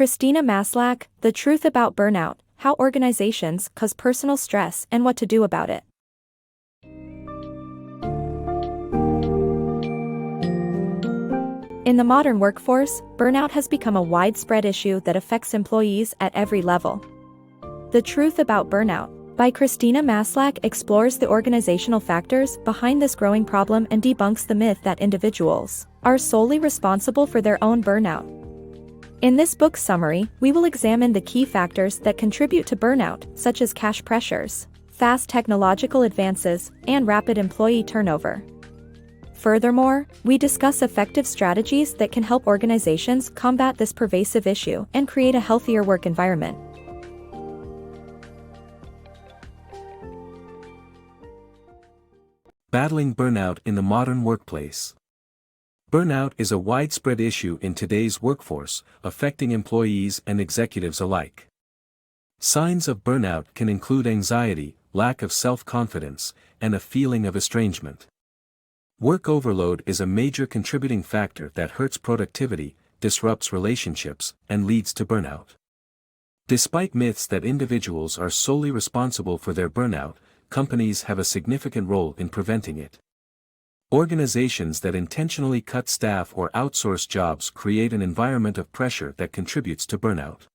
Christina Maslach, The Truth About Burnout, How Organizations Cause Personal Stress and What to Do About It. In the modern workforce, burnout has become a widespread issue that affects employees at every level. The Truth About Burnout, by Christina Maslach, explores the organizational factors behind this growing problem and debunks the myth that individuals are solely responsible for their own burnout. In this book summary, we will examine the key factors that contribute to burnout, such as cash pressures, fast technological advances, and rapid employee turnover. Furthermore, we discuss effective strategies that can help organizations combat this pervasive issue and create a healthier work environment. Battling burnout in the modern workplace. Burnout is a widespread issue in today's workforce, affecting employees and executives alike. Signs of burnout can include anxiety, lack of self-confidence, and a feeling of estrangement. Work overload is a major contributing factor that hurts productivity, disrupts relationships, and leads to burnout. Despite myths that individuals are solely responsible for their burnout, companies have a significant role in preventing it. Organizations that intentionally cut staff or outsource jobs create an environment of pressure that contributes to burnout.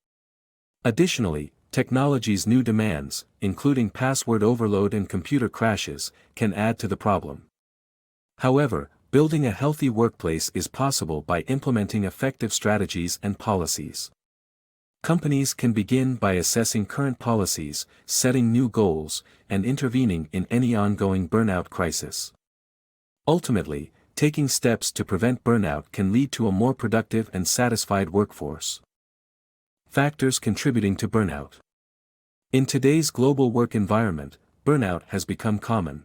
Additionally, technology's new demands, including password overload and computer crashes, can add to the problem. However, building a healthy workplace is possible by implementing effective strategies and policies. Companies can begin by assessing current policies, setting new goals, and intervening in any ongoing burnout crisis. Ultimately, taking steps to prevent burnout can lead to a more productive and satisfied workforce. Factors contributing to burnout. In today's global work environment, burnout has become common.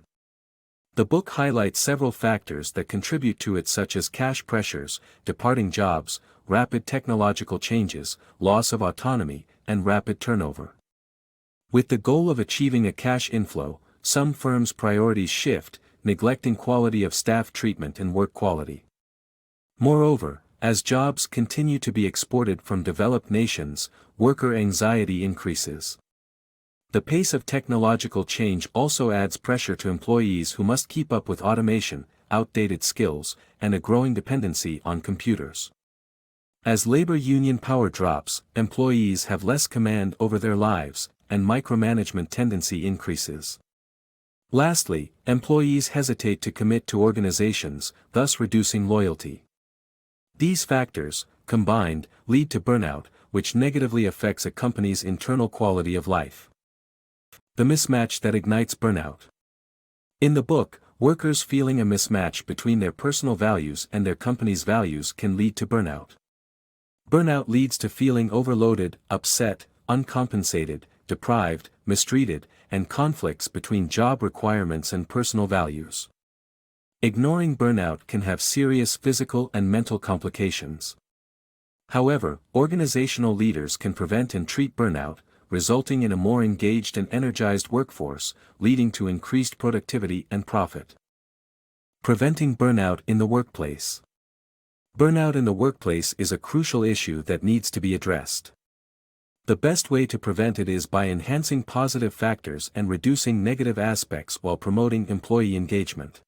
The book highlights several factors that contribute to it, such as cash pressures, departing jobs, rapid technological changes, loss of autonomy, and rapid turnover. With the goal of achieving a cash inflow, some firms' priorities shift, neglecting quality of staff treatment and work quality. Moreover, as jobs continue to be exported from developed nations, worker anxiety increases. The pace of technological change also adds pressure to employees who must keep up with automation, outdated skills, and a growing dependency on computers. As labor union power drops, employees have less command over their lives, and micromanagement tendency increases. Lastly, employees hesitate to commit to organizations, thus reducing loyalty. These factors, combined, lead to burnout, which negatively affects a company's internal quality of life. The mismatch that ignites burnout. In the book, workers feeling a mismatch between their personal values and their company's values can lead to burnout. Burnout leads to feeling overloaded, upset, uncompensated, deprived, mistreated, and conflicts between job requirements and personal values. Ignoring burnout can have serious physical and mental complications. However, organizational leaders can prevent and treat burnout, resulting in a more engaged and energized workforce, leading to increased productivity and profit. Preventing burnout in the workplace. Burnout in the workplace is a crucial issue that needs to be addressed. The best way to prevent it is by enhancing positive factors and reducing negative aspects while promoting employee engagement.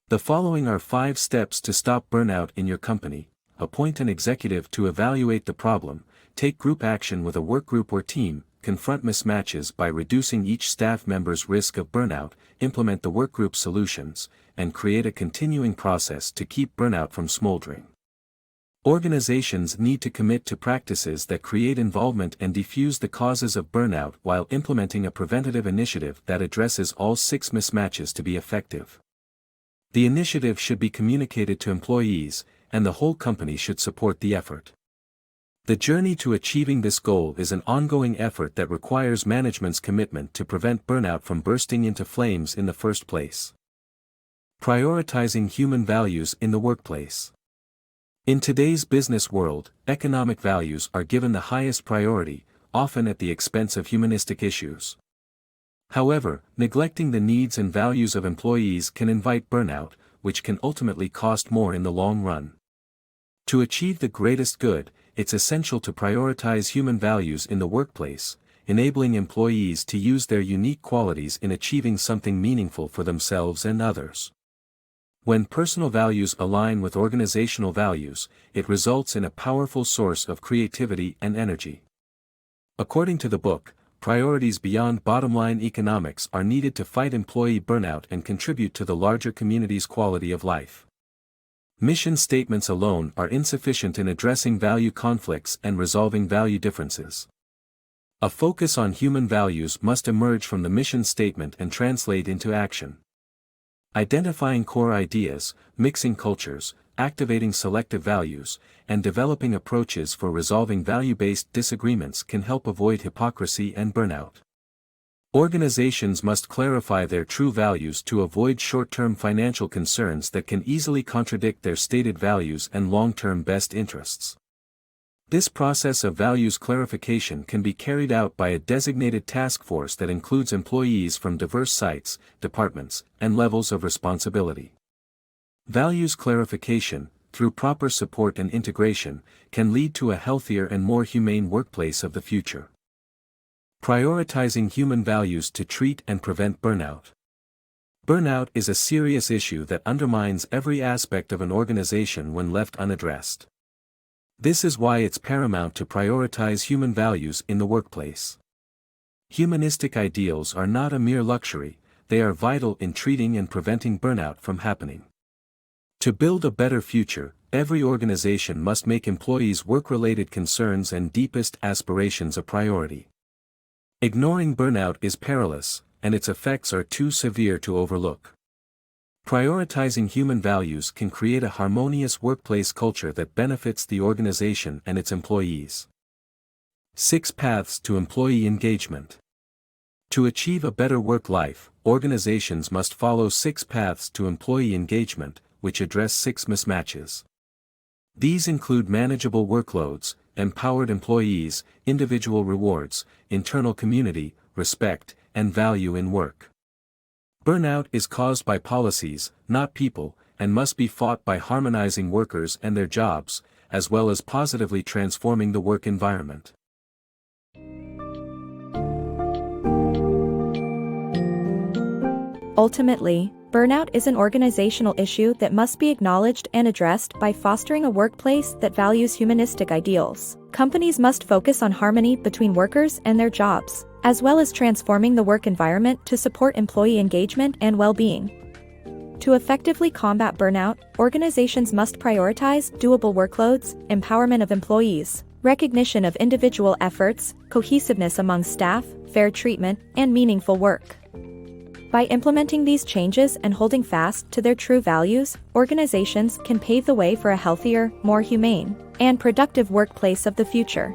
The following are 5 steps to stop burnout in your company. Appoint an executive to evaluate the problem, take group action with a workgroup or team, confront mismatches by reducing each staff member's risk of burnout, implement the workgroup solutions, and create a continuing process to keep burnout from smoldering. Organizations need to commit to practices that create involvement and defuse the causes of burnout while implementing a preventative initiative that addresses all 6 mismatches to be effective. The initiative should be communicated to employees, and the whole company should support the effort. The journey to achieving this goal is an ongoing effort that requires management's commitment to prevent burnout from bursting into flames in the first place. Prioritizing human values in the workplace. In today's business world, economic values are given the highest priority, often at the expense of humanistic issues. However, neglecting the needs and values of employees can invite burnout, which can ultimately cost more in the long run. To achieve the greatest good, it's essential to prioritize human values in the workplace, enabling employees to use their unique qualities in achieving something meaningful for themselves and others. When personal values align with organizational values, it results in a powerful source of creativity and energy. According to the book, priorities beyond bottom-line economics are needed to fight employee burnout and contribute to the larger community's quality of life. Mission statements alone are insufficient in addressing value conflicts and resolving value differences. A focus on human values must emerge from the mission statement and translate into action. Identifying core ideas, mixing cultures, activating selective values, and developing approaches for resolving value-based disagreements can help avoid hypocrisy and burnout. Organizations must clarify their true values to avoid short-term financial concerns that can easily contradict their stated values and long-term best interests. This process of values clarification can be carried out by a designated task force that includes employees from diverse sites, departments, and levels of responsibility. Values clarification, through proper support and integration, can lead to a healthier and more humane workplace of the future. Prioritizing human values to treat and prevent burnout. Burnout is a serious issue that undermines every aspect of an organization when left unaddressed. This is why it's paramount to prioritize human values in the workplace. Humanistic ideals are not a mere luxury, they are vital in treating and preventing burnout from happening. To build a better future, every organization must make employees' work-related concerns and deepest aspirations a priority. Ignoring burnout is perilous, and its effects are too severe to overlook. Prioritizing human values can create a harmonious workplace culture that benefits the organization and its employees. 6 Paths to Employee Engagement. To achieve a better work life, organizations must follow 6 paths to employee engagement, which address 6 mismatches. These include manageable workloads, empowered employees, individual rewards, internal community, respect, and value in work. Burnout is caused by policies, not people, and must be fought by harmonizing workers and their jobs, as well as positively transforming the work environment. Ultimately, burnout is an organizational issue that must be acknowledged and addressed by fostering a workplace that values humanistic ideals. Companies must focus on harmony between workers and their jobs, as well as transforming the work environment to support employee engagement and well-being. To effectively combat burnout, organizations must prioritize doable workloads, empowerment of employees, recognition of individual efforts, cohesiveness among staff, fair treatment, and meaningful work. By implementing these changes and holding fast to their true values, organizations can pave the way for a healthier, more humane, and productive workplace of the future.